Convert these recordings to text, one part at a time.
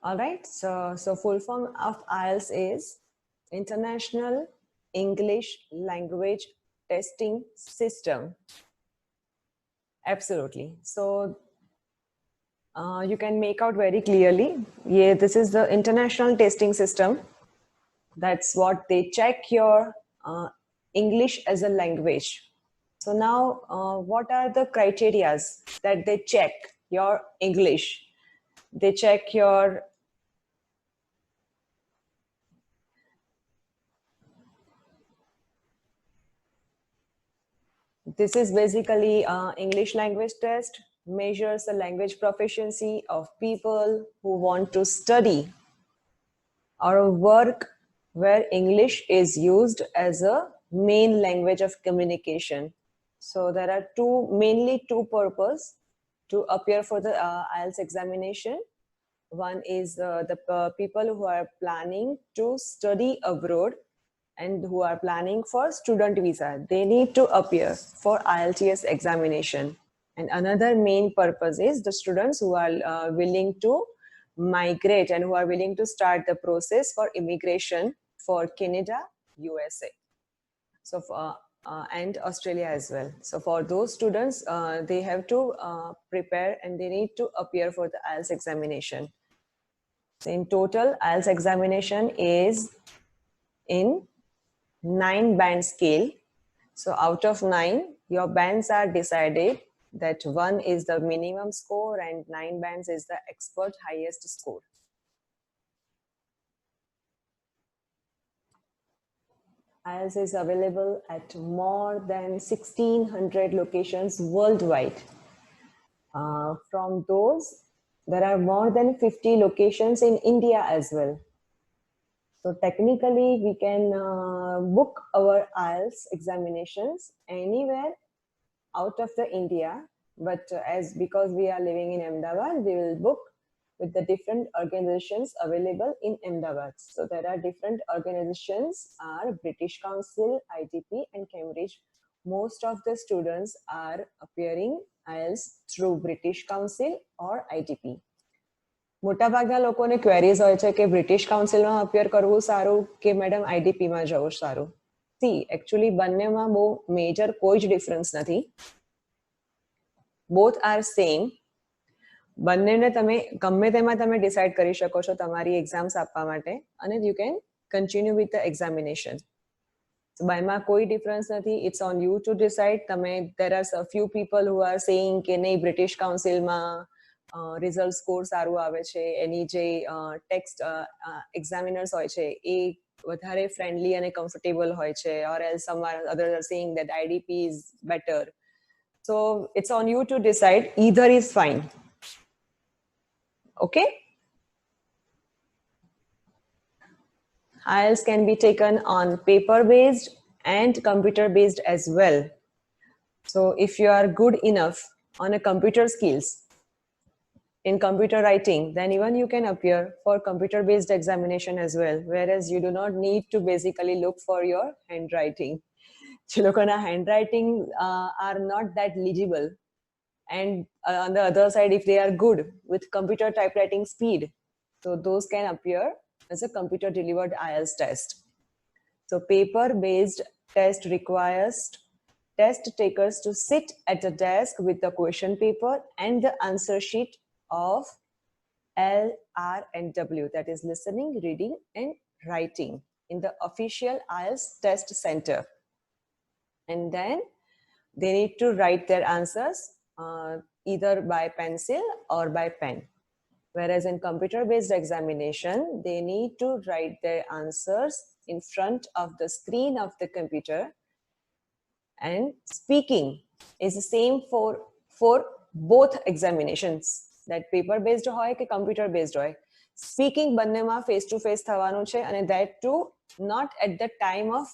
All right. So full form of IELTS is International English Language Testing System. Absolutely. So you can make out very clearly. Yeah, this is the international testing system. That's what they check your English as a language. So now, what are the criterias that they check your English? They check your This is basically English language test, measures the language proficiency of people who want to study or work where English is used as a main language of communication. So there are mainly two purposes to appear for the IELTS examination. One is the people who are planning to study abroad and who are planning for student visa. They need to appear for IELTS examination. And another main purpose is the students who are willing to migrate and who are willing to start the process for immigration for Canada, USA. So and Australia as well. So for those students, they have to prepare and they need to appear for the IELTS examination. So in total, IELTS examination is in 9-band scale. So out of 9, your bands are decided that 1 is the minimum score and 9 bands is the expert highest score. IELTS is available at more than 1,600 locations worldwide. From those, there are more than 50 locations in India as well. So technically, we can book our IELTS examinations anywhere out of the India, but because we are living in Ahmedabad, we will book with the different organizations available in Ahmedabad. So there are different organizations are British Council, ITP and Cambridge. Most of the students are appearing IELTS through British Council or ITP. મોટાભાગના લોકોને queries હોય છે કે British કાઉન્સિલમાં appear કરવું સારું કે madam આઈડીપીમાં જવું સારું. સી એકચ્યુઅલી બંનેમાં બહુ મેજર કોઈ જ ડિફરન્સ નથી. Both are same. બંનેને તમે ગમે તેમાં તમે ડિસાઇડ કરી શકો છો તમારી એક્ઝામ્સ આપવા માટે અને you can continue with the examination. બાયમાં કોઈ ડિફરન્સ નથી. It's on you to decide. તમે there are few people who are saying કે નહીં બ્રિટિશ કાઉન્સિલમાં રિઝલ્ટ સ્કોર સારું આવે છે, એની જે ટેક્સ્ટ એક્ઝામિનર્સ હોય છે એ વધારે ફ્રેન્ડલી અને કમ્ફર્ટેબલ હોય છે, or else some other are saying that IDP is better. So it's on you to decide. Either is fine. Okay? IELTS can be taken on paper-based and computer-based as well. So if you are good enough on a computer skills in computer writing, then even you can appear for computer-based examination as well, whereas you do not need to basically look for your handwriting. Chilokana handwriting are not that legible. And on the other side, if they are good with computer typewriting speed, so those can appear as a computer delivered IELTS test. So paper-based test requires test takers to sit at a desk with the question paper and the answer sheet of L, R, and W, that is listening, reading, and writing in the official IELTS test center. And then they need to write their answers either by pencil or by pen. Whereas in computer-based examination, they need to write their answers in front of the screen of the computer. And speaking is the same for both examinations. That paper-based hoy ke computer-based hoy. Speaking બંનેમાં face-to-face થવાનું છે અને that too not at the time of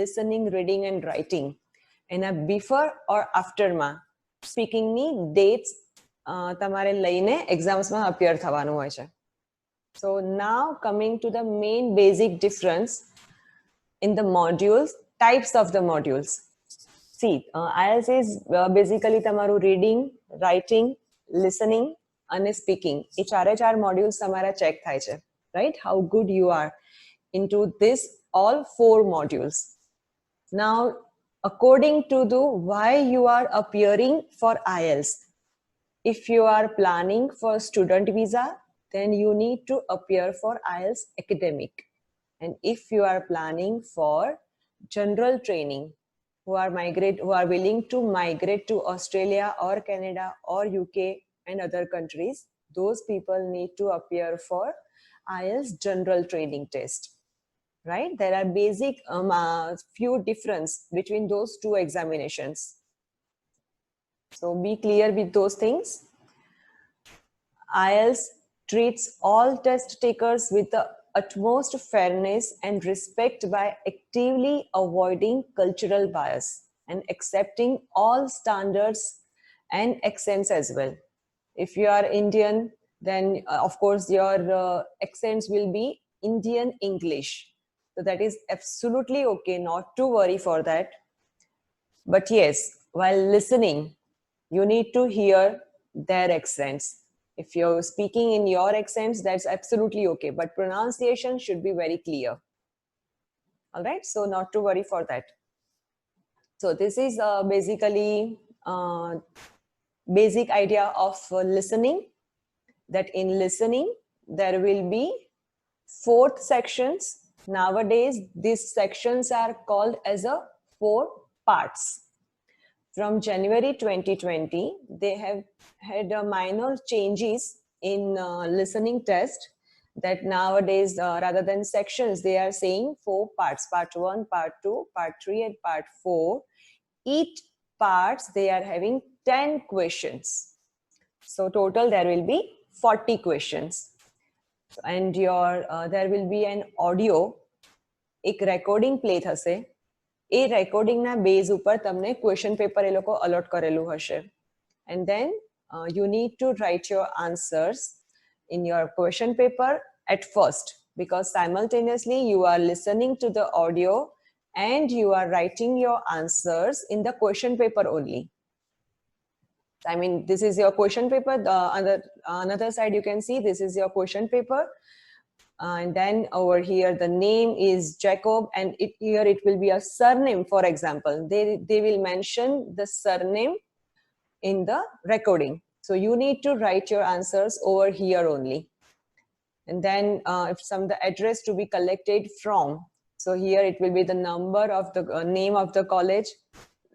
listening, reading and writing. એના before or after માં સ્પીકિંગની dates તમારે લઈને એક્ઝામ્સમાં appear થવાનું હોય છે. So now coming to the main basic difference in the modules, types of the modules. See, IELTS is basically તમારું reading, writing, listening અને speaking એ ચારે ચાર મોડ્યુલ્સ તમારા ચેક થાય છે, right? How good you are into this all 4 modules. Now, according to the why you are appearing for IELTS, if you are planning for student visa, then you need to appear for IELTS academic. And if you are planning for general training, who are willing to migrate to Australia or Canada or UK and other countries, those people need to appear for IELTS general training test. Right? There are basic few difference between those two examinations. So be clear with those things. IELTS treats all test takers with the utmost fairness and respect by actively avoiding cultural bias and accepting all standards and accents as well. If you are Indian, then of course your accents will be Indian English. So that is absolutely okay, not to worry for that. But yes, while listening, you need to hear their accents. If you're speaking in your accents, that's absolutely okay. But pronunciation should be very clear. All right, so not to worry for that. So this is basically basic idea of listening, that in listening, there will be 4 sections. Nowadays, these sections are called as a 4 parts. From January 2020, they have had minor changes in listening test, that nowadays, rather than sections, they are saying 4 parts, part 1, part 2, part 3, and part 4. Each parts, they are having 10 questions. So total, there will be 40 questions. And there will be an audio, એક recording play થશે. એ રેકોર્ડિંગના base ઉપર તમને question paper એ લોકો a lot કરેલું હશે. And then you need to write your answers in your question paper at first, because simultaneously you are listening to the audio and you are writing your answers in the question paper only. I mean, this is your question paper. Another side you can see, this is your question paper. And then over here, the name is Jacob, and here it will be a surname, for example. They will mention the surname in the recording. So you need to write your answers over here only. And then if the address to be collected from, so here it will be the number of the name of the college.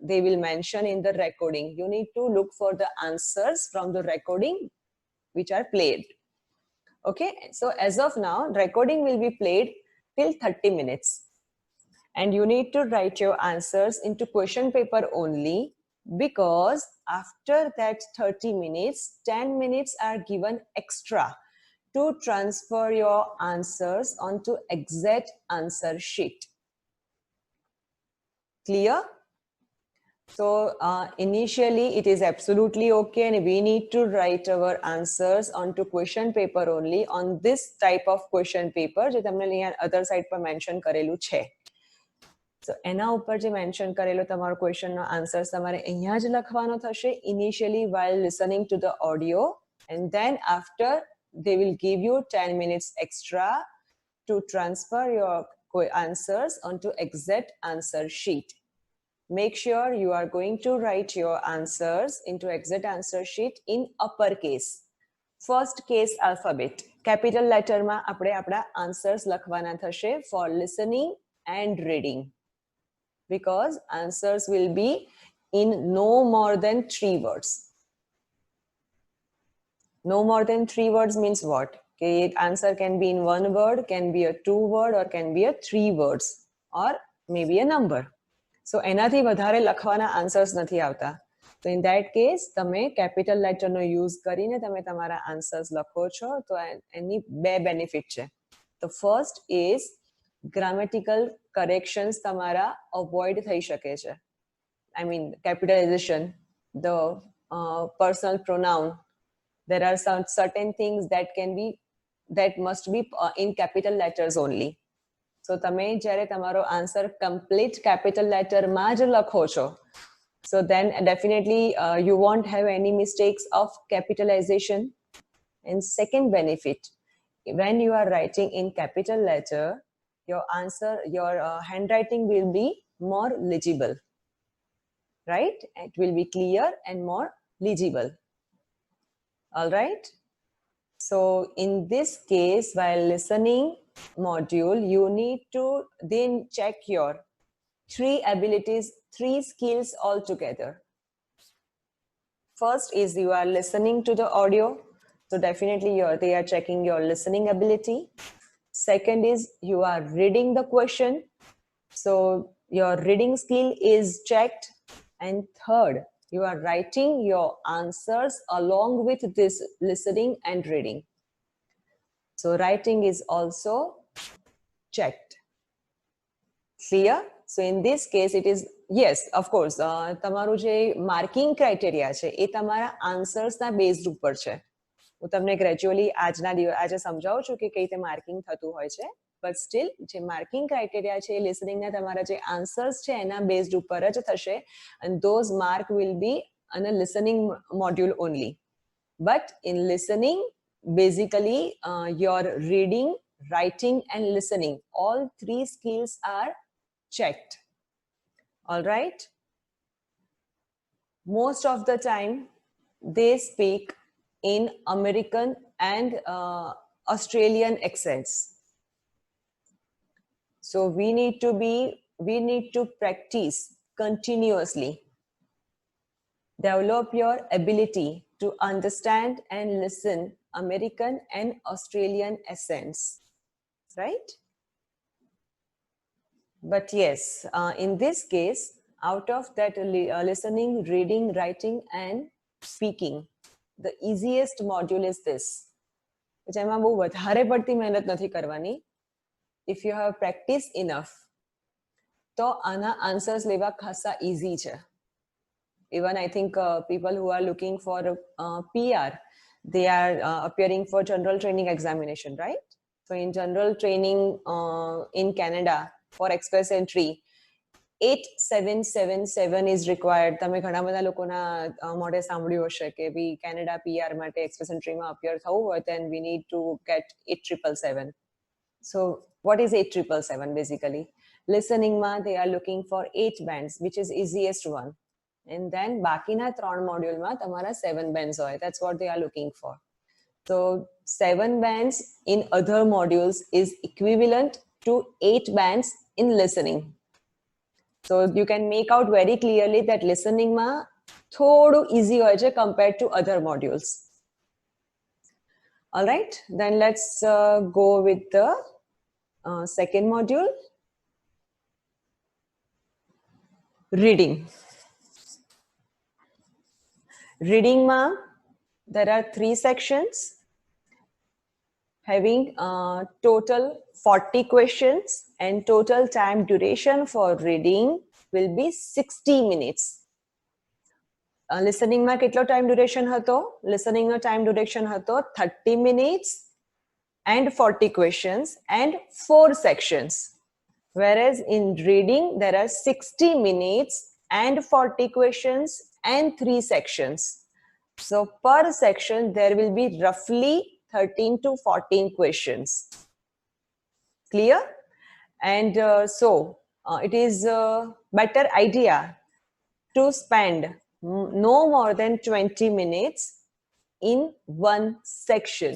They will mention in the recording. You need to look for the answers from the recording which are played. Okay, so as of now, recording will be played till 30 minutes. And you need to write your answers into question paper only, because after that 30 minutes, 10 minutes are given extra to transfer your answers onto exact answer sheet. Clear? So initially it is absolutely okay, and we need to write our answers onto question paper only on this type of question paper જે તમને અહીંયા other side પર mention કરેલું છે. So એના ઉપર જે mention કરેલો તમારો question નો answers તમારે અહીંયા જ લખવાનો થશે initially while listening to the audio, and then after they will give you 10 minutes extra to transfer your answers onto exact answer sheet. Make sure you are going to write your answers into exact answer sheet in uppercase. First case alphabet. Capital letter માં આપણે આપણા answers લખવાના થશે for listening and reading. Because answers will be in no more than 3 words. No more than 3 words means what? Okay, answer can be in 1 word, can be a 2 word, or can be a 3 words, or maybe a number. So એનાથી વધારે લખવાના answers નથી આવતા. તો in that case તમે capital લેટરનો use કરીને તમે તમારા આન્સર્સ લખો છો, તો એની 2 બેનિફિટ છે. The first is grammatical corrections તમારા અવોઇડ થઈ શકે છે. I mean, capitalization, the personal pronoun. There are some certain things that must be in capital letters only. So તમે જ્યારે તમારો આન્સર કમ્પ્લીટ કેપિટલ લેટરમાં જ લખો છો, so then definitely you won't have any mistakes of capitalization. And second benefit, when you are writing in capital letter, your handwriting will be more legible, right? It will be clear and more legible. All right. So in this case, while listening module, you need to then check your 3 abilities, 3 skills altogether. First is you are listening to the audio. So definitely they are checking your listening ability. Second is you are reading the question. So your reading skill is checked. And third, you are writing your answers along with this listening and reading. So writing is also checked. Clear? So in this case, it is, yes, of course, તમારું જે marking criteria છે એ તમારા આન્સર્સના based ઉપર છે. હું તમને gradually આજે સમજાવું છું કે કઈ રીતે માર્કિંગ થતું હોય છે. બટ સ્ટીલ જે માર્કિંગ ક્રાઇટેરિયા છે એ લિસનિંગના તમારા જે આન્સર્સ છે એના બેઝડ ઉપર જ થશે. And those mark will be on a listening module only. But in listening, basically your reading, writing and listening, all 3 skills are checked. All right. Most of the time they speak in American and Australian accents. So we need to practice continuously. Develop your ability to understand and listen American and Australian accents, right? But yes, in this case, out of that listening, reading, writing and speaking, the easiest module is this. જેમાં બહુ વધારે પડતી મહેનત નથી કરવાની. If you have practiced enough, તો આના answers લેવા ખાસા easy છે. Even I think people who are looking for PR, they are appearing for general training examination, right? So in general training in Canada for express entry, 8777 is required. તમે ઘણા બધા લોકોના મોઢે સાંભળ્યું હશે કે ભી કેનેડા PR માટે express entry માં appear થવું હોય then we need to get 8777. So what is 8777 basically? Listening માં they are looking for 8 bands, which is easiest one. And then બાકીના 3 મોડ્યુલમાં તમારા 7 bands હોય. That's what they are looking for. So 7 bands in other modules is equivalent to 8 bands in listening. So you can make out very clearly that listening માં થોડું easy હોય છે compared to other modules. All right, then let's go with the second module, reading. Reading ma, there are 3 sections having total 40 questions and total time duration for reading will be 60 minutes. Listening ma કેટલો time duration હતો? Listening no time duration હતો 30 minutes and 40 questions and 4 sections. Whereas in reading there are 60 minutes and 40 questions and 3 sections. So per section there will be roughly 13 to 14 questions. Clear? And so it is a better idea to spend no more than 20 minutes in one section.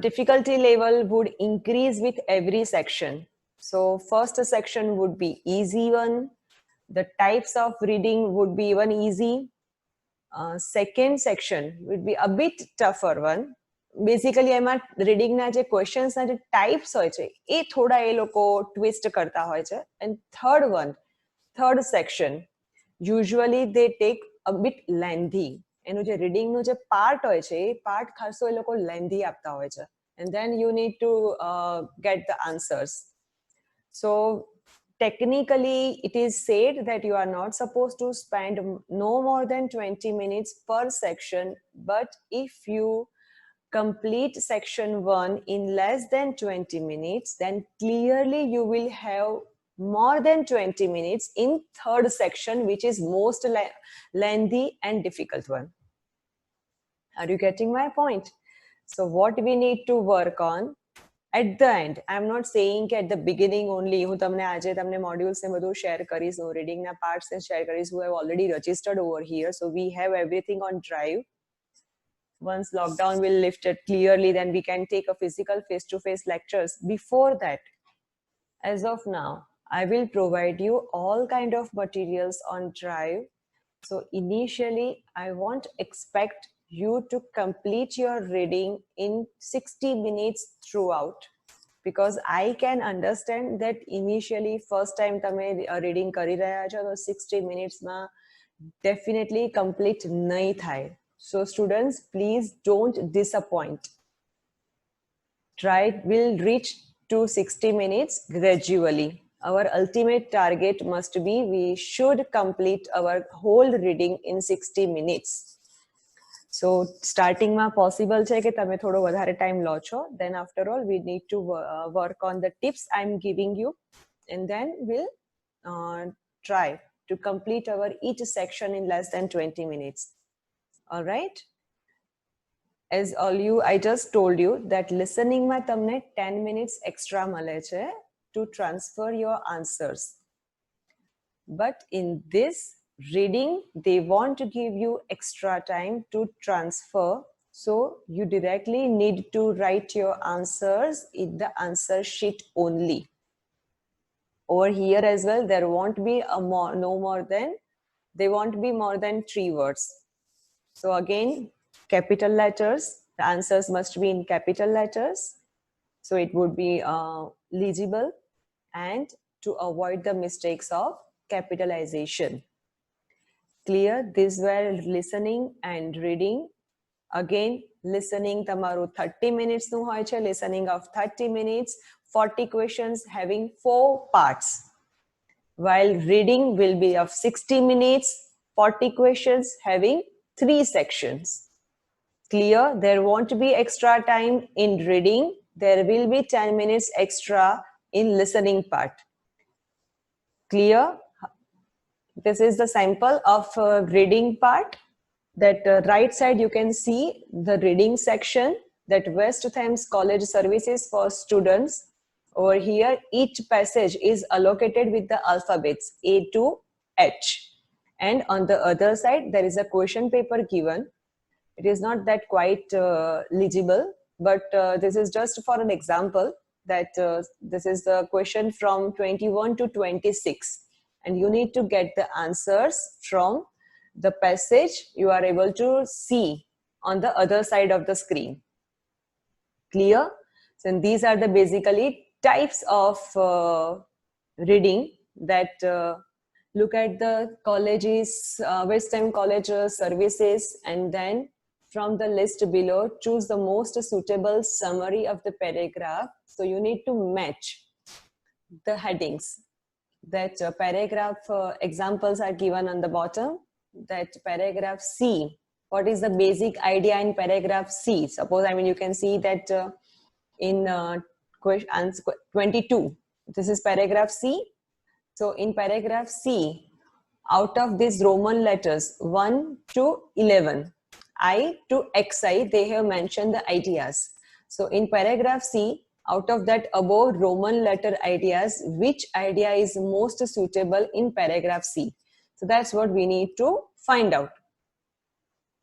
Difficulty level would increase with every section. So first section would be easy one. The types of reading would be even easy. Second section would be a bit tougher one. Basically એમાં reading ના જે questions ના જે types હોય છે એ થોડા એ લોકો twist કરતા હોય છે. And third section, usually they take a bit lengthy. એનું જે reading નું જે part હોય છે એ part ખાસો એ લોકો lengthy આપતા હોય છે. And then you need to get the answers. So technically it is said that you are not supposed to spend no more than 20 minutes per section, but if you complete section 1 in less than 20 minutes, then clearly you will have more than 20 minutes in third section, which is most lengthy and difficult one. Are you getting my point? So what we need to work on at the end, I'm not saying at the beginning only હું તમને આજે તમને modules ને બધું share કરીશ, reading ના parts ને share કરીશ, who have already registered over here. So we have everything on drive. Once lockdown will lift it clearly, then we can take a physical face-to-face lectures. Before that, as of now, I will provide you all kind of materials on drive. So initially, I won't expect you to complete your reading in 60 minutes throughout, because I can understand that initially first time તમે reading કરી રહ્યા છો તો 60 minutes માં definitely complete નહીં થાય. So students, please don't disappoint. Try will reach to 60 minutes gradually. Our ultimate target must be we should complete our whole reading in 60 minutes. So starting માં possible છે કે તમે થોડો વધારે time લો છો. Then after all, we need to work on the tips I'm giving you, and then we'll try to complete our each section in less than 20 minutes. All right? As all you, I just told you that listening માં તમને 10 minutes extra મળે છે to transfer your answers. But in this reading, they want to give you extra time to transfer. So you directly need to write your answers in the answer sheet only. Over here as well, there won't be they won't be more than 3 words. So again, capital letters, the answers must be in capital letters. So it would be legible, and to avoid the mistakes of capitalization. Clear? These were listening and reading. Again, listening tamaru 30 minutes nu hoy che, listening of 30 minutes, 40 questions having 4 parts. While reading will be of 60 minutes, 40 questions having 3 sections. Clear? There won't be extra time in reading. There will be 10 minutes extra in listening part. Clear? This is the sample of reading part. That right side you can see the reading section, that West Thames College Services for Students. Over here, each passage is allocated with the alphabets A to H. And on the other side, there is a question paper given. It is not that quite legible, but this is just for an example that this is the question from 21 to 26. And you need to get the answers from the passage you are able to see on the other side of the screen. Clear? So these are the basically types of reading that look at the colleges, West Ham College services, and then from the list below, choose the most suitable summary of the paragraph. So you need to match the headings. That paragraph examples are given on the bottom. That paragraph C, what is the basic idea in paragraph C? Suppose, you can see that in question 22, this is paragraph C. So in paragraph C, out of these Roman letters 1 to 11, I to XI, they have mentioned the ideas. So in paragraph C, out of that above Roman letter ideas, which idea is most suitable in paragraph C? So that's what we need to find out.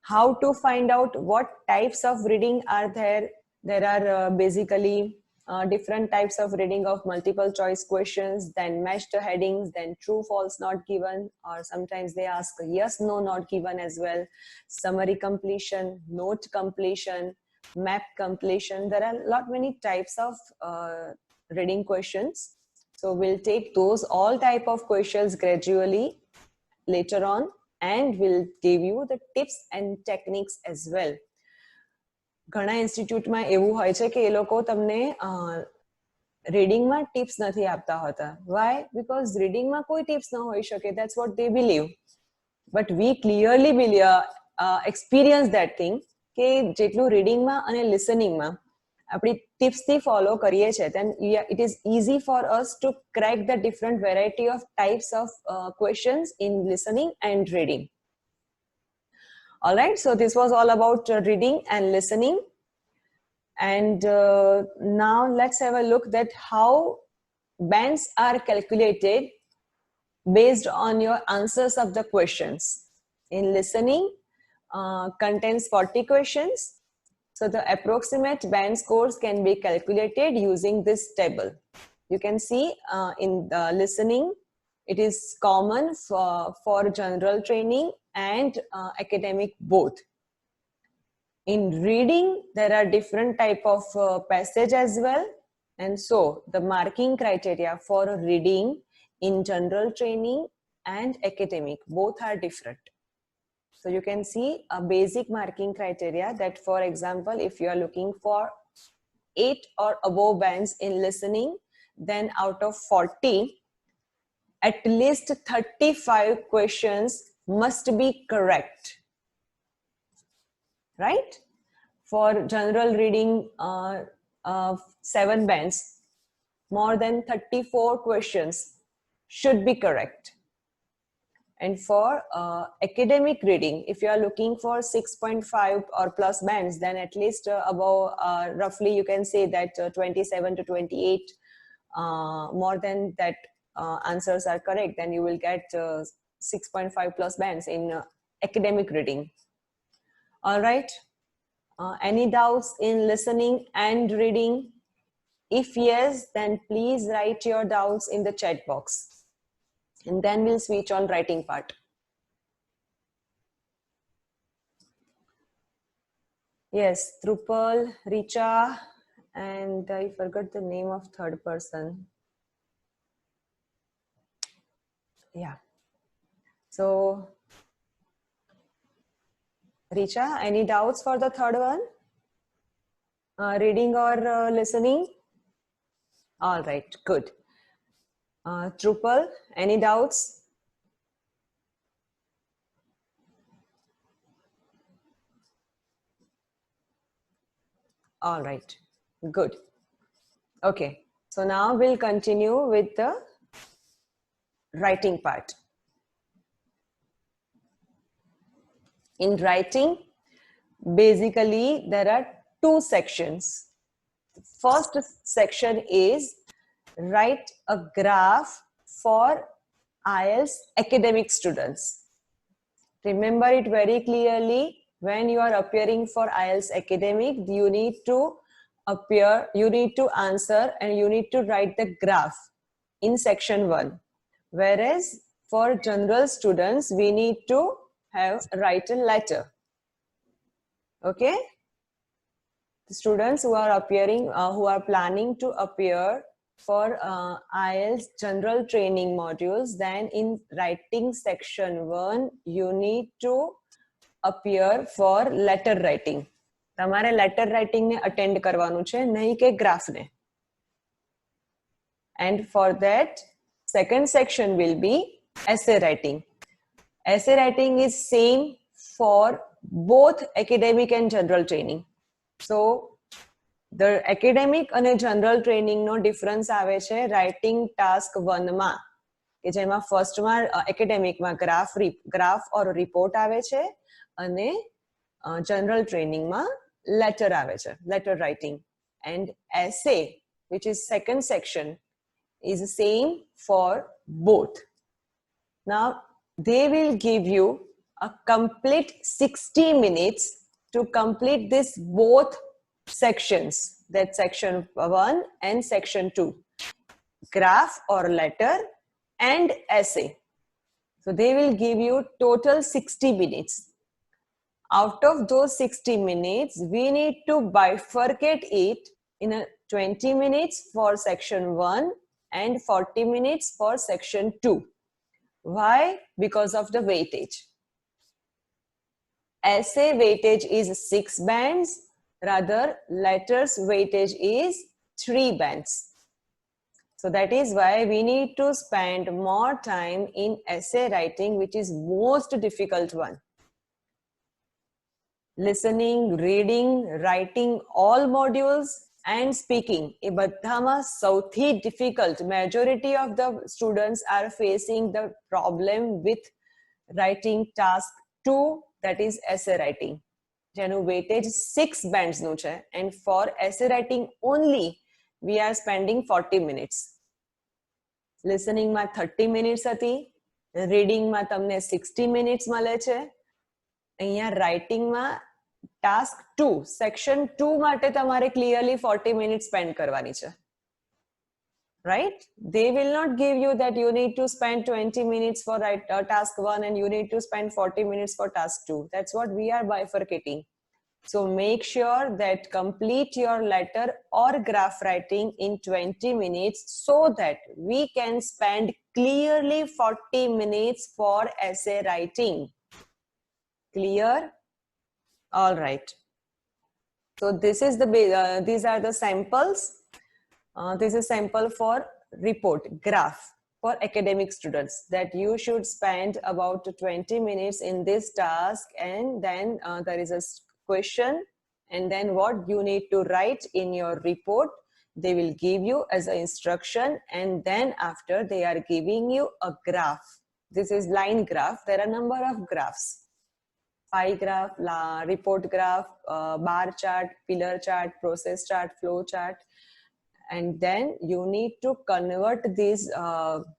How to find out what types of reading are there? There are basically different types of reading of multiple choice questions, then match the headings, then true, false, not given, or sometimes they ask yes, no, not given as well. Summary completion, note completion, map completion. There are many types of reading questions. So we'll take those all type of questions gradually later on, and we'll give you the tips and techniques as well. ઘણા ઇન્સ્ટિટ્યૂટમાં એવું હોય છે કે એ લોકો તમને રીડિંગમાં tips નથી આપતા હોતા. Why? Because રીડિંગમાં કોઈ ટિપ્સ ન હોઈ શકે. That's what they believe. But we clearly experience that thing કે જેટલું રીડિંગમાં અને લિસનિંગમાં આપણી ટિપ્સથી ફોલો કરીએ છીએ, then it is easy for us to crack the different variety of types of questions in listening and reading. All right, so this was all about reading and listening. And now let's have a look at how bands are calculated based on your answers of the questions. In listening, contains 40 questions. So the approximate band scores can be calculated using this table. You can see in the listening, it is common for general training and academic both. In reading, there are different type of passage as well. And so the marking criteria for reading in general training and academic, both are different. So you can see a basic marking criteria that, for example, if you are looking for 8 or above bands in listening, then out of 40, at least 35 questions must be correct, right? For general reading, 7 bands, more than 34 questions should be correct. And for academic reading, if you are looking for 6.5 or plus bands, then at least above, roughly you can say that 27 to 28, more than that answers are correct, then you will get 6.5 plus bands in academic reading. All right. Any doubts in listening and reading? If yes, then please write your doubts in the chat box. And then we'll switch on writing part. Yes, Drupal, Richa, and I forgot the name of third person. Yeah. So, Richa, any doubts for the third one? Reading or listening? All right, good. Drupal, any doubts? All right, good. Okay, so now we'll continue with the writing part. In writing, basically there are 2 sections. The first section is write a graph for IELTS academic students. Remember it very clearly. When you are appearing for IELTS academic, you need to appear, you need to answer, and you need to write the graph in section 1. Whereas for general students, we need to write a letter. Okay? The students who are appearing, who are planning to appear for IELTS general training modules, then in writing section 1, you need to appear for letter writing. તમારે letter writing ને attend કરવાનું છે, નહીં કે graph ને. And for that, second section will be essay writing. Essay writing is same for both academic and general training. So the academic and general training no difference આવે છે writing task 1 માં, કે જેમાં first માં academic માં graph or report આવે છે, અને general training માં letter આવે છે, letter writing. And essay, which is second section, is the same for both. Now they will give you a complete 60 minutes to complete this both sections, that section 1 and section 2, graph or letter and essay. So they will give you total 60 minutes. Out of those 60 minutes, we need to bifurcate it in a 20 minutes for section 1 and 40 minutes for section 2. Why? Because of the weightage. Essay weightage is 6 bands, rather letters weightage is 3 bands. So that is why we need to spend more time in essay writing, which is most difficult one. Listening, reading, writing, all modules and speaking, એ બધામાં સૌથી difficult. Majority of the students are facing the problem with writing task 2 that is essay writing, જેનું weightage 6 bands નું છે, and for essay writing only we are spending 40 minutes. Listening માં 30 minutes હતી, reading માં તમને 60 minutes મળે છે. અહીંયા writing માં task 2 section 2 માટે તમારે clearly 40 minutes spend કરવાની છે. Right? They will not give you that you need to spend 20 minutes for task 1 and you need to spend 40 minutes for task 2. That's what we are bifurcating. So make sure that complete your letter or graph writing in 20 minutes so that we can spend clearly 40 minutes for essay writing. Clear? All right. So this is these are the samples. This is sample for report graph for academic students, that you should spend about 20 minutes in this task, and then there is a question, and then what you need to write in your report they will give you as an instruction, and then after they are giving you a graph. This is line graph. There are number of graphs: pie graph, report graph, bar chart, pillar chart, process chart, flow chart. And then you need to convert these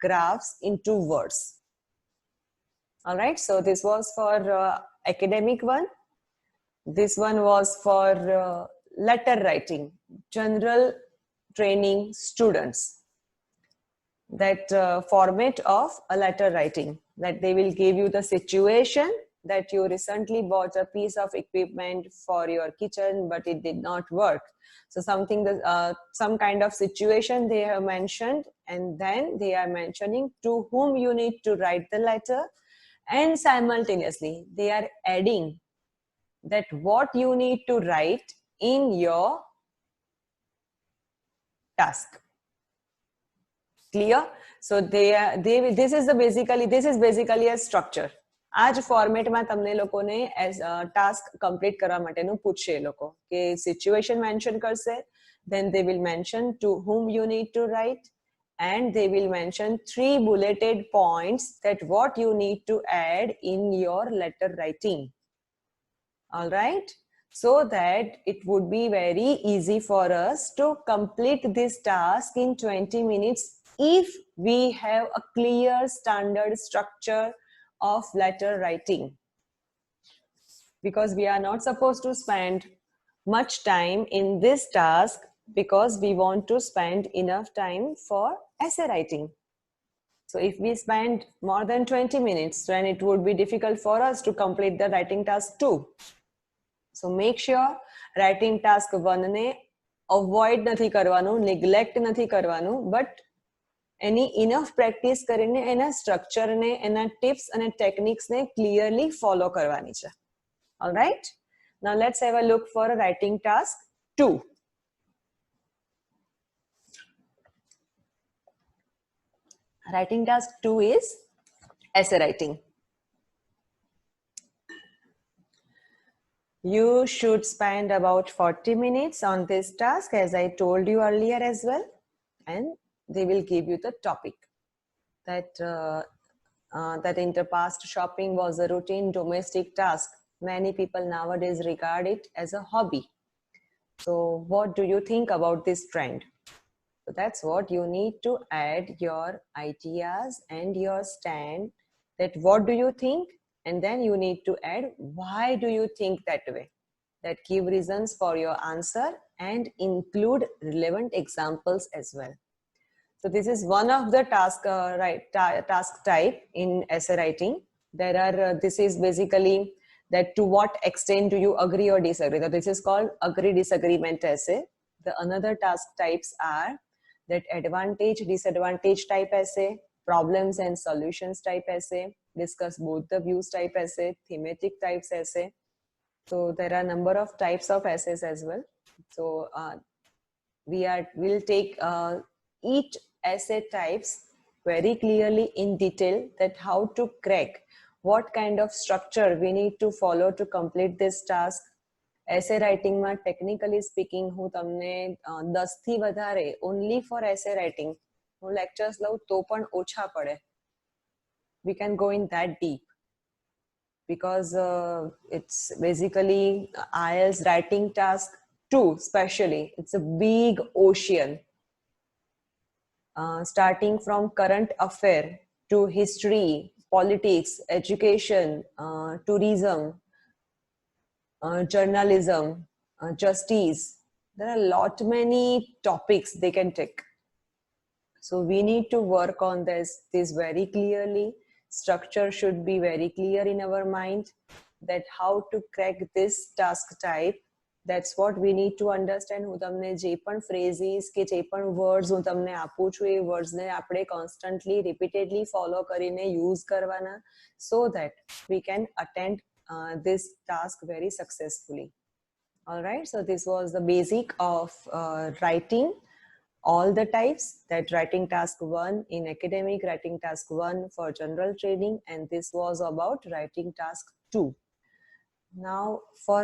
graphs into words. All right, so this was for academic one. This one was for letter writing, general training students. That format of a letter writing, that they will give you the situation that you recently bought a piece of equipment for your kitchen but it did not work. So something that some kind of situation they have mentioned, and then they are mentioning to whom you need to write the letter, and simultaneously they are adding that what you need to write in your task. Clear? So this is basically a structure. આ જ ફોર્મેટમાં તમને લોકોને task complete કરવા માટેનું પૂછશે એ લોકો કે સિચ્યુએશન મેન્શન કરશે, then they will mention to whom you need to write, and they will mention 3 bulleted points that what you need to add in your letter writing. All right, so that it would be very easy for us to complete this task in 20 minutes if we have a clear standard structure of letter writing, because we are not supposed to spend much time in this task, because we want to spend enough time for essay writing. So if we spend more than 20 minutes, then it would be difficult for us to complete the writing task 2. So make sure writing task 1 ne avoid nathi karvanu, neglect nathi karvanu, but any enough practice કરીને એના structure ને એના tips અને techniques ને clearly follow કરવાની છે. All right, now let's have a look for writing task 2. Writing task 2 is essay writing. You should spend about 40 minutes on this task, as I told you earlier as well, and they will give you the topic that in the past shopping was a routine domestic task. Many people nowadays regard it as a hobby. So what do you think about this trend? So that's what you need to add your ideas and your stand, that what do you think, and then you need to add why do you think that way, that give reasons for your answer and include relevant examples as well. So this is one of the task type in essay writing. There are this is basically that to what extent do you agree or disagree. So this is called agree disagreement essay. The another task types are that advantage disadvantage type essay, problems and solutions type essay, discuss both the views type essay, thematic types essay. So there are number of types of essays as well. So we'll take each essay types very clearly in detail, that how to crack, what kind of structure we need to follow to complete this task. Essay writing માં technically speaking હું તમને 10 થી વધારે only for essay writing હું lectures લઉં તો પણ ઓછા પડે. We can go in that deep, because it's basically IELTS writing task 2 especially. It's a big ocean. Starting from current affair to history, politics, education, tourism, journalism, justice. There are a lot many topics they can take. So we need to work on this very clearly. Structure should be very clear in our mind that how to crack this task type. That's what we need to understand. હું તમને જે પણ phrases કે જે પણ words હું તમને આપું છું એ words ને આપણે constantly repeatedly follow કરીને use કરવાના so that we can attend this task very successfully. All right, so this was the basic of writing all the types, that writing task 1 in academic, writing task 1 for general training, and this was about writing task 2. Now for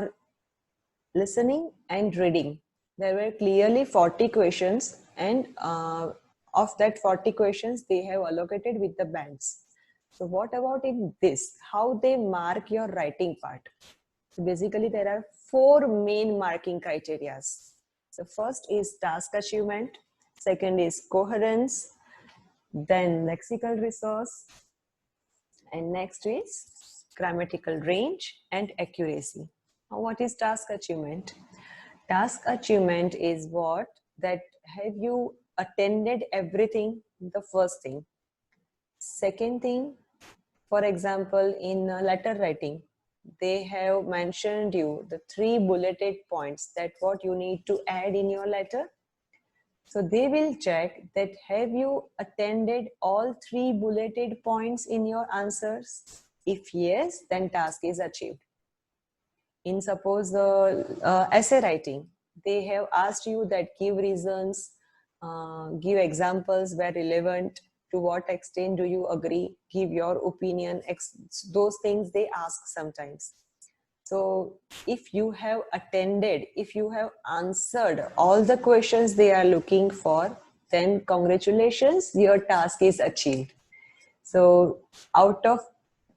listening and reading, there were clearly 40 questions, and of that 40 questions they have allocated with the bands. So what about in this, how they mark your writing part? So basically there are 4 main marking criteria. The first is task achievement, second is coherence, then lexical resource, and next is grammatical range and accuracy. Now what is task achievement? Task achievement is what, that have you attended everything, the first thing. Second thing, for example, in letter writing, they have mentioned you the 3 bulleted points that what you need to add in your letter. So they will check that have you attended all 3 bulleted points in your answers. If yes, then task is achieved. In suppose essay writing, they have asked you that give reasons, give examples where relevant, to what extent do you agree, give your opinion, those things they ask sometimes. So if you have attended, if you have answered all the questions they are looking for, then congratulations, your task is achieved. So out of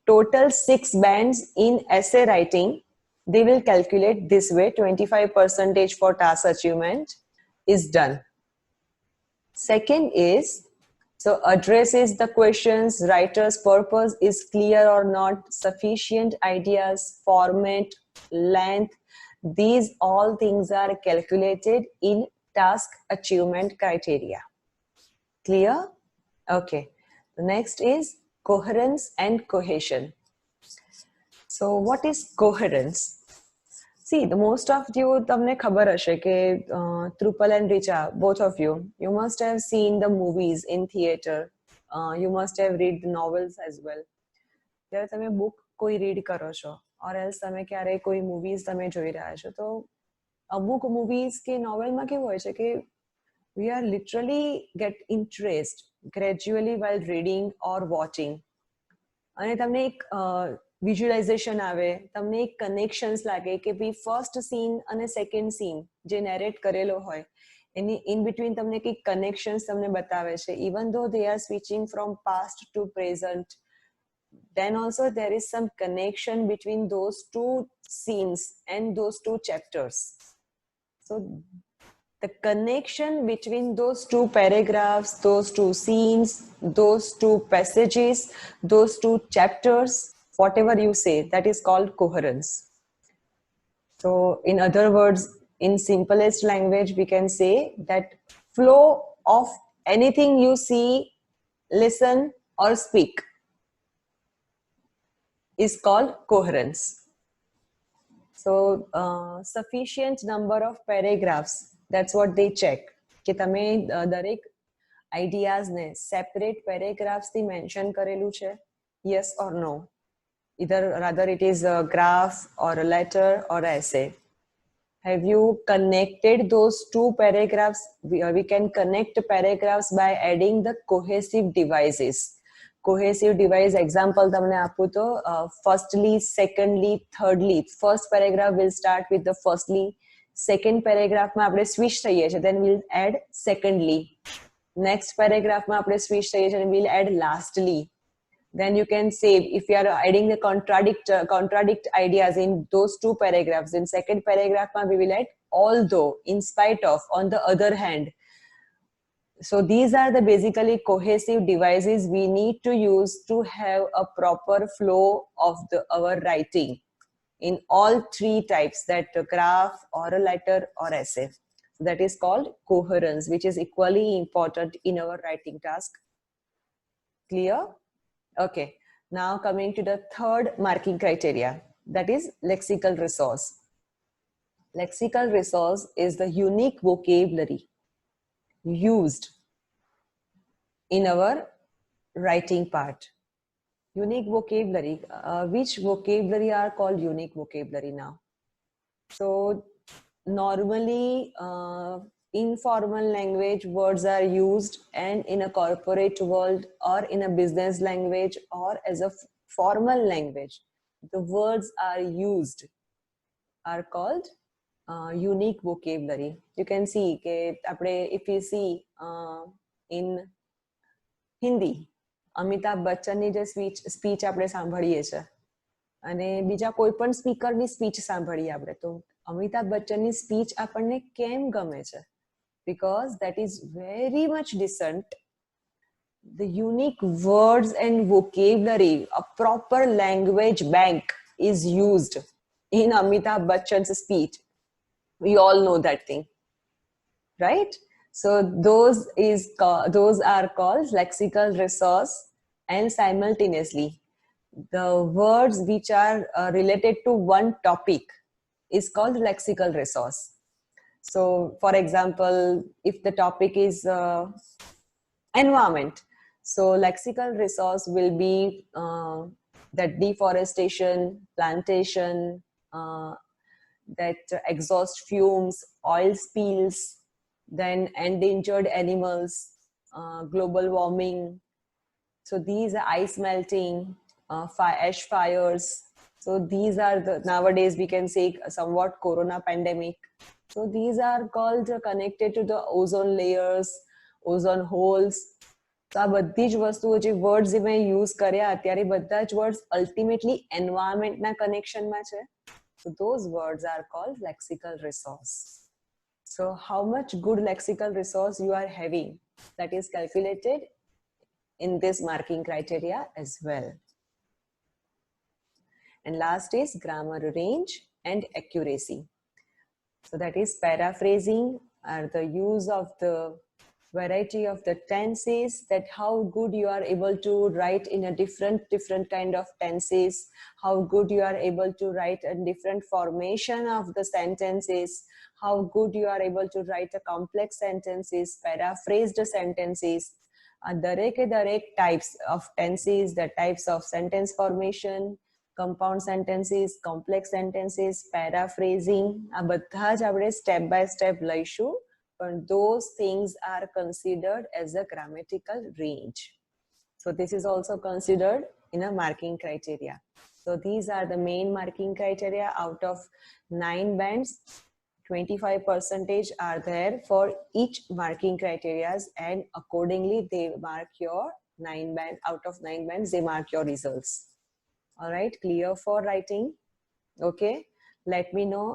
total 6 bands in essay writing, they will calculate this way, 25% for task achievement is done. Second is, so addresses the questions, writer's purpose is clear or not, sufficient ideas, format, length, these all things are calculated in task achievement criteria. Clear? Okay. The next is coherence and cohesion. So what is coherence? See, the most of you, તમને ખબર હશે કે Trupal and Richa, both of you must have seen the movies in theater. You must have read the novels as well. જ્યારે તમે book કોઈ read કરો છો, or else તમે ક્યારે કોઈ movies તમે જોઈ રહ્યા છો, તો અમુક movies કે novelમાં કેવું હોય છે કે we are literally get interest gradually while reading or watching. અને તમને એક વિઝ્યુલાઇઝેશન આવે, તમને એક કનેક્શન્સ લાગે કે ભાઈ ફર્સ્ટ સીન અને સેકન્ડ સીન જે નેરેટ કરેલો હોય એની ઇન બિટવીન તમને કંઈક કનેક્શન્સ તમને બતાવે છે, even though they are switching from past to present, then also there is some connection between those 2 scenes and those 2 chapters. So the connection between those 2 paragraphs, those 2 scenes, those 2 passages, those 2 chapters, whatever you say, that is called coherence. So in other words, in simplest language, we can say that flow of anything you see, listen or speak is called coherence. So sufficient number of paragraphs, that's what they check, કે તમે દરેક ideas ને separate paragraphs થી mention કરેલું છે, yes or no, either rather it is a graph or a letter or an essay. Have you connected those 2 paragraphs? We can connect paragraphs by adding the cohesive devices. Cohesive device example તમને આપું તો firstly, secondly, thirdly. First paragraph will start with the firstly, second paragraph માં આપણે switch થઈએ છીએ, then we'll add secondly. Next paragraph માં આપણે switch થઈએ છીએ and we'll add lastly. then you can save. If you are adding the contradict ideas in those two paragraphs, in second paragraph we will add although, in spite of, on the other hand. So these are the basically cohesive devices we need to use to have a proper flow of our writing in all three types, that graph, oral letter or essay. So that is called coherence, which is equally important in our writing task. Clear? Okay. Now coming to the third marking criteria, that is lexical resource. Lexical resource is the unique vocabulary used in our writing part. Unique vocabulary. Which vocabulary are called unique vocabulary now? So normally informal language words are used, and in a corporate world or in a business language or as a formal language, the words are used are called unique vocabulary. You can see if you see in Hindi, Amitabh બચ્ચનની જે speech આપણે સાંભળીએ છે અને બીજા કોઈ પણ સ્પીકરની speech સાંભળીએ આપણે, તો અમિતાભ બચ્ચનની સ્પીચ આપણને કેમ ગમે છે? Because that is very much decent. The unique words and vocabulary, a proper language bank is used in Amitabh Bachchan's speech. We all know that thing, right? So those are called lexical resource, and simultaneously the words which are related to one topic is called lexical resource. So for example, if the topic is environment, so lexical resource will be that deforestation, plantation, that exhaust fumes, oil spills, then endangered animals, global warming. So these are ice melting, ash fires. So these are nowadays we can say somewhat corona pandemic. So these are called connected to the ozone layers, ozone holes. So આ બધી જ વસ્તુઓ જે words મેં use કર્યા અત્યારે બધા જ વર્ડ્સ અલ્ટિમેટલી એન્વાયરમેન્ટના કનેક્શનમાં છે. So those words are called lexical resource. So how much good lexical resource you are having, that is calculated in this marking criteria as well. And last is grammar range and accuracy. So that is paraphrasing, or the use of the variety of the tenses, that how good you are able to write in a different kind of tenses, how good you are able to write a different formation of the sentences, how good you are able to write a complex sentences, paraphrased sentences. દરેકે types of tenses, the types of sentence formation, compound sentences, complex sentences, paraphrasing, આ બધા જ આપણે step by step લઈશું. But those things are considered as a grammatical range. So this is also considered in a marking criteria. So these are the main marking criteria. Out of 9 bands, 25% are there for each marking criteria, and accordingly they mark your 9 band. Out of 9 bands, they mark your results. All right, clear for writing? Okay, let me know.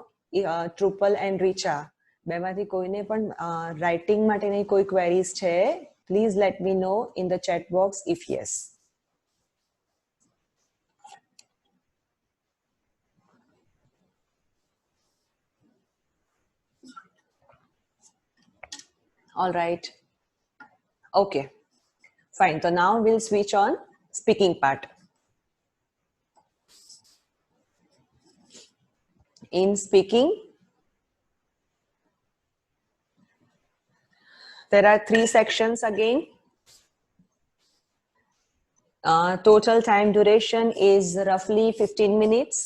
Trupal and Richa, બેમાંથી કોઈને પણ writing માટેની કોઈ queries છે? Please let me no in the chat box if yes. All right. Okay, fine. So now we'll switch on speaking part. In speaking, there are 3 sections again. Total time duration is roughly 15 minutes.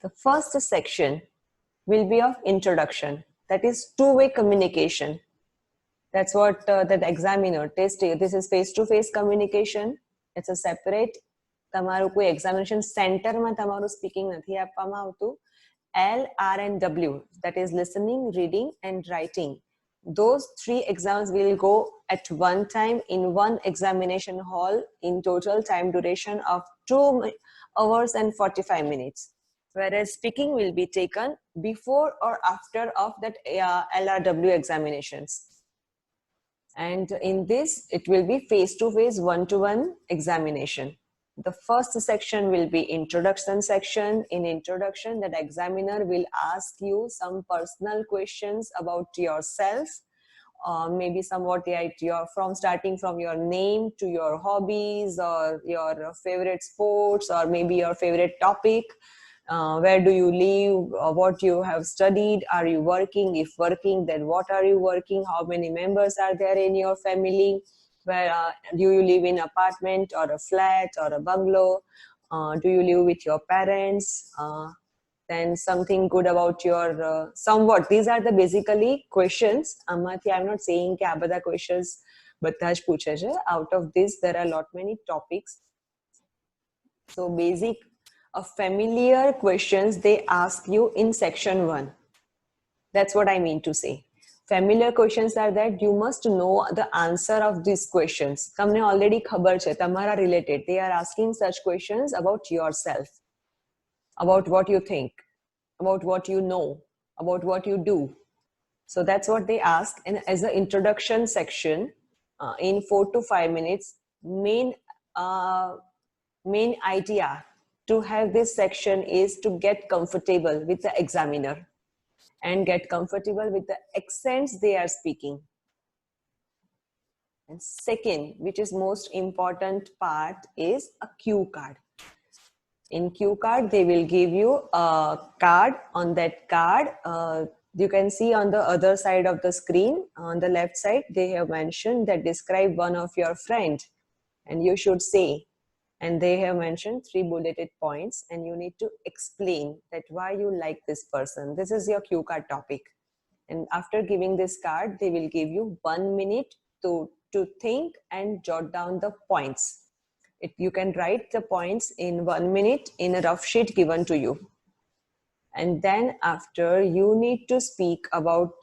The first section will be of introduction. That is two-way communication. That's what that examiner test. This is face-to-face communication. It's a separate. તમારું કોઈ examination center માં તમારું speaking નથી આપવામાં આવતું. L, R and W, that is listening, reading and writing. those 3 exams will go at one time in one examination hall in total time duration of 2 hours and 45 minutes. Whereas speaking will be taken before or after of that LRW examinations. And in this, it will be face-to-face, one-to-one examination. The first section will be introduction section. In introduction, that examiner will ask you some personal questions about yourself, maybe somewhat like from starting from your name to your hobbies or your favorite sports or maybe your favorite topic. Where do you live, what you have studied, are you working, if working then what are you working, how many members are there in your family, where do you live in apartment or a flat or a bungalow, do you live with your parents, then something good about your somewhat. These are the basically questions. I'm not saying કે આ બધા questions બધા જ પૂછે છે. Out of this there are lot many topics. So basic familiar questions they ask you in section 1. That's what I mean to say. Familiar questions are that you must know the answer of these questions. તમને already ખબર છે, તમારા related. They are asking such questions about yourself, about what you think, about what you know, about what you do. So that's what they ask. And as an introduction section, in 4 to 5 minutes, main idea to have this section is to get comfortable with the examiner and get comfortable with the accents they are speaking. And second, which is most important part, is a cue card. In cue card, they will give you a card. On that card, you can see on the other side of the screen, on the left side, they have mentioned that describe one of your friend, and you should say, and they have mentioned 3 bulleted points, and you need to explain that why you like this person. This is your cue card topic. And after giving this card, they will give you 1 minute to think and jot down the points. You can write the points in 1 minute in a rough sheet given to you. And then after, you need to speak about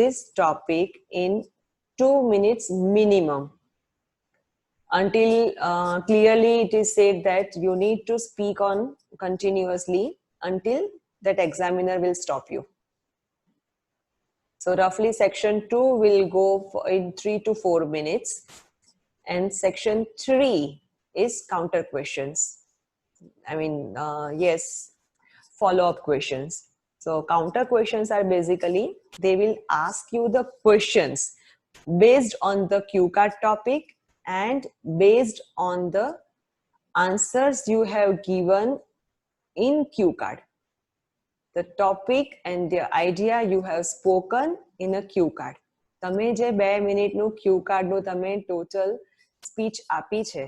this topic in 2 minutes minimum. Until clearly it is said that you need to speak on continuously until that examiner will stop you. So roughly section 2 will go in 3 to 4 minutes. And section 3 is counter questions. I mean, yes, follow-up questions. So counter questions are basically, they will ask you the questions based on the cue card topic and based on the answers you have given in cue card. The topic and the idea you have spoken in a cue card. તમે જે 2 મિનિટનું ક્યુ કાર્ડનું તમે total speech આપી છે,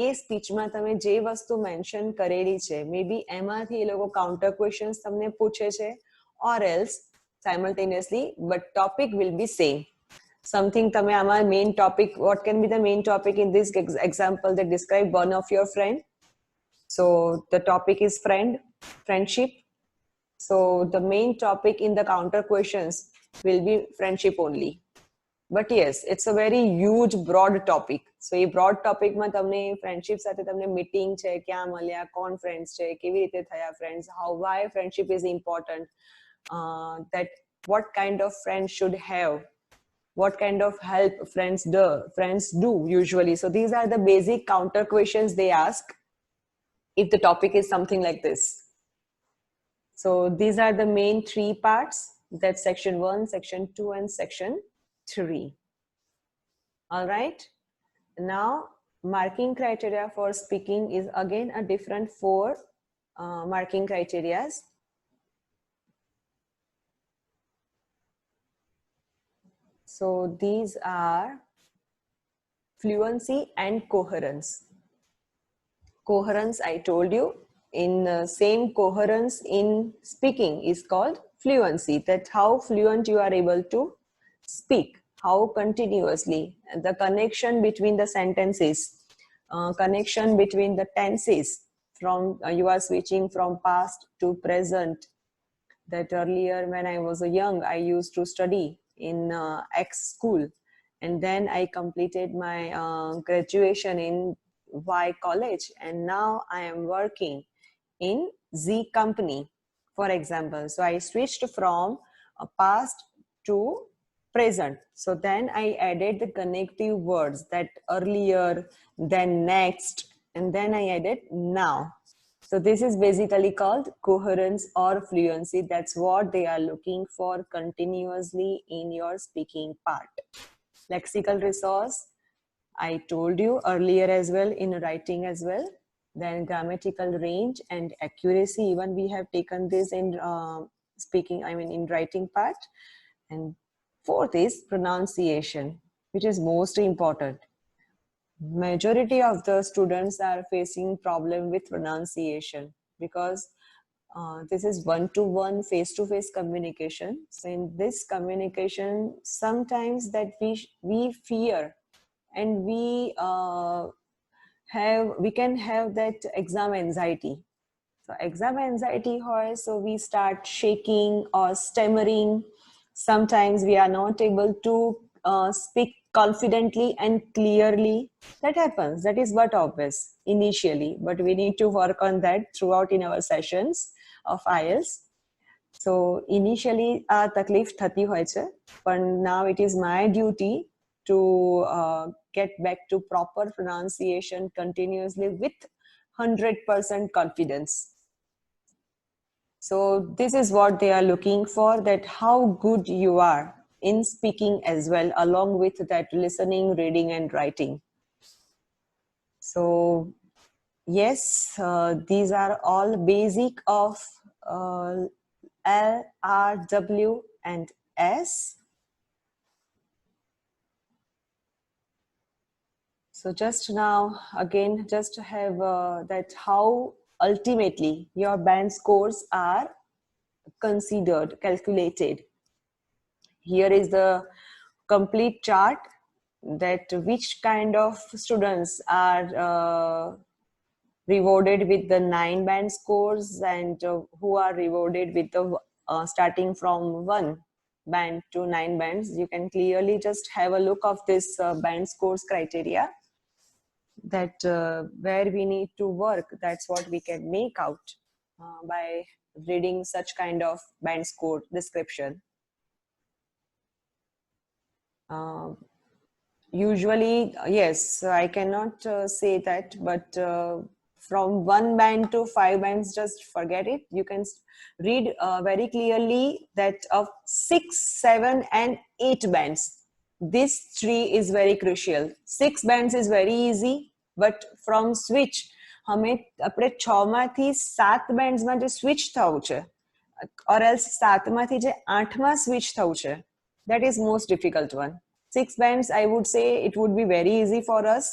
એ સ્પીચમાં તમે જે વસ્તુ મેન્શન કરેલી છે, મે બી એમાંથી એ લોકો કાઉન્ટર ક્વેશ્ચન્સ તમને પૂછે છે, or else simultaneously, but topic will be same. Something tame ama main topic, what can be the main topic in this example that describe one of your friend? So the topic is friendship. So the main topic in the counter questions will be friendship only. But yes, it's a very huge broad topic. So a broad topic ma tamne friendship સાથે તમને meeting છે, ક્યાં મળ્યા, કોણ friends છે, કેવી રીતે થયા friends, how, why friendship is important, that what kind of friends should have, what kind of help friends do usually. So these are the basic counter questions they ask if the topic is something like this. So these are the main 3 parts, that's section 1, section 2, and section 3. All right. Now, marking criteria for speaking is again a different 4 marking criteria. So these are fluency and coherence. Coherence, I told you, in same coherence in speaking is called fluency, that how fluent you are able to speak, how continuously, the connection between the sentences, connection between the tenses, from you are switching from past to present. That earlier when I was young, I used to study in X school, and then I completed my graduation in Y college, and now I am working in Z company, for example. So I switched from past to present. So then I added the connective words, that earlier, then next, and then I added now. So this is basically called coherence or fluency. That's what they are looking for continuously in your speaking part. Lexical resource, I told you earlier as well, in writing as well. Then grammatical range and accuracy, even we have taken this in speaking, I mean in writing part. And fourth is pronunciation, which is most important. Majority of the students are facing problem with pronunciation because this is one-to-one face-to-face communication. So in this communication, sometimes that we fear, and we can have that exam anxiety. So exam anxiety hoy, so we start shaking or stammering. Sometimes we are not able to speak confidently and clearly. That happens. That is what obvious initially, but we need to work on that throughout in our sessions of IELTS. So initially taklif thati hoy che, but now it is my duty to get back to proper pronunciation continuously with 100% confidence. So this is what they are looking for, that how good you are in speaking as well, along with that listening, reading and writing. So yes, these are all basic of L, R, W and S. So just now, again, just to have that how ultimately your band scores are considered, calculated. Here is the complete chart, that which kind of students are rewarded with the 9 band scores, and who are rewarded with the starting from 1 band to 9 bands. You can clearly just have a look of this band scores criteria, that where we need to work. That's what we can make out by reading such kind of band score description. Usually, yes, I cannot say that, but from 1 band to 5 bands, just forget it. You can read very clearly that of 6, 7 and 8 bands. This 3 is very crucial. 6 bands is very easy, but from switch, हमें अपने 6 માંથી 7 bands માં જે switch થવું છે, or else 7 માંથી જે 8 માં switch થવું છે, that is most difficult one. 6 bands, I would say it would be very easy for us.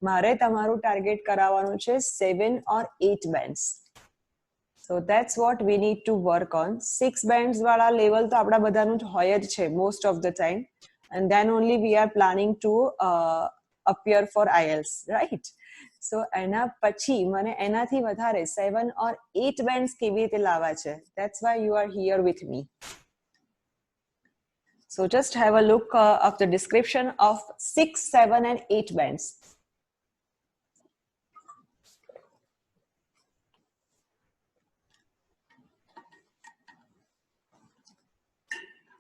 મારે તમારું ટાર્ગેટ કરાવવાનું છે 7 or 8 bands. So that's what we need to work on. 6 bands વાળા લેવલ તો આપણા બધાનું હોય જ છે most of the time, and then only we are planning to appear for IELTS, right? So એના પછી મને એનાથી વધારે 7 or 8 bands કેવી રીતે લાવવા છે, that's why you are here with me. So just have a look of the description of 6, 7 and 8 bands.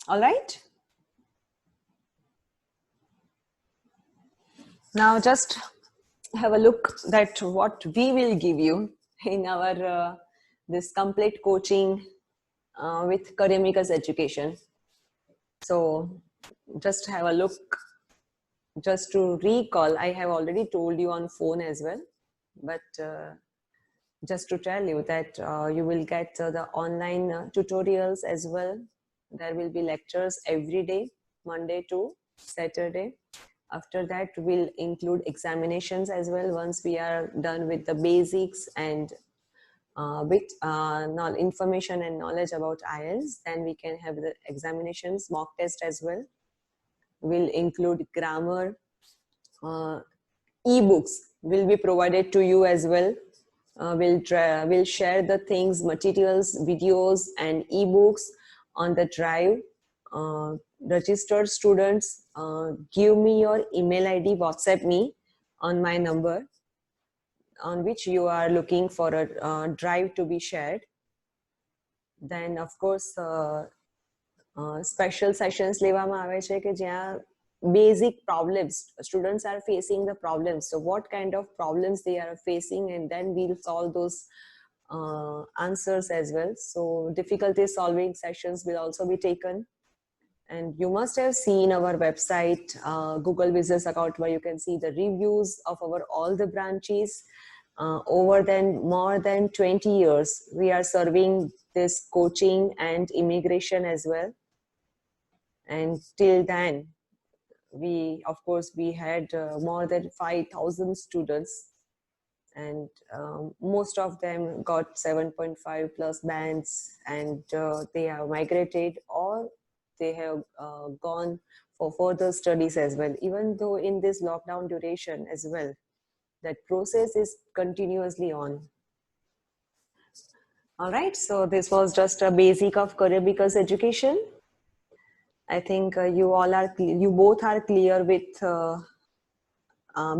All right. Now just have a look that what we will give you in our this complete coaching with Career Makers Education. So just have a look. Just to recall, I have already told you on phone as well, but just to tell you that you will get the online tutorials as well. There will be lectures every day, Monday to Saturday. After that, we'll include examinations as well. Once we are done with the basics and with information and knowledge about IELTS, then we can have the examinations, mock test as well. We'll include grammar. E-books will be provided to you as well. We'll share the things, materials, videos and e-books on the drive. registered students, give me your email ID, WhatsApp me on my number on which you are looking for a drive to be shared. Then of course special sessions લેવામાં આવે છે કે જ્યાં basic problems, students are facing the problems, so what kind of problems they are facing, and then we'll solve those answers as well. So difficulty solving sessions will also be taken. And you must have seen our website, Google Business Account, where you can see the reviews of our all the branches. Over more than 20 years, we are serving this coaching and immigration as well. And till then, we had more than 5,000 students, and most of them got 7.5 plus bands, and they have migrated or they have gone for further studies as well. Even though in this lockdown duration as well, that process is continuously on. All right, so this was just a basic of Career Because education. I think you both are clear with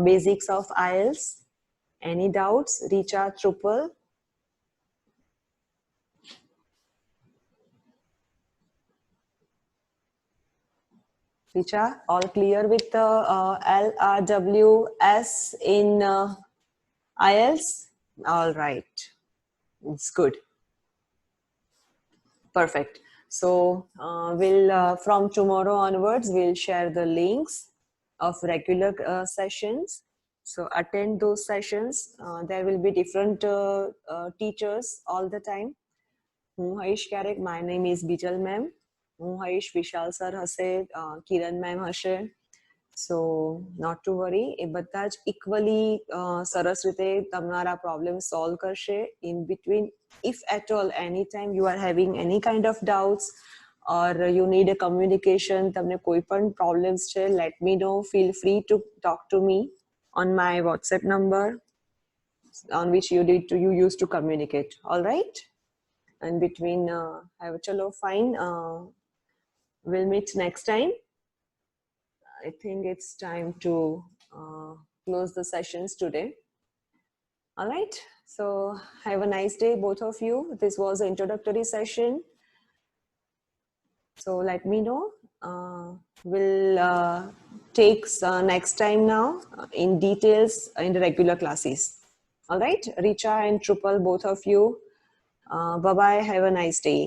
basics of IELTS. Any doubts? Richa, Trupal? Richa, all clear with the LRWS in IELTS? All right, it's good. Perfect. So we'll from tomorrow onwards, we'll share the links of regular sessions. So attend those sessions. There will be different teachers all the time. હું હઈશ ક્યારેક, my name is Bijal ma'am. હું હઈશ, વિશાલ sir હશે, કિરણ ma'am હશે. So not to worry, એ બધા જ equally સરસ રીતે તમારા problem solve કરશે. In between, if at all anytime you are having any kind of doubts or you need a communication, તમને કોઈ પણ problems છે, let me know. Feel free to talk to me on my WhatsApp number on which you used to communicate. All right, and between chalo fine, we'll meet next time. I think it's time to close the sessions today. All right, so have a nice day, both of you. This was an introductory session. So let me know. We'll take next time now in details in the regular classes. All right, Richa and Trupal, both of you. Bye-bye. Have a nice day.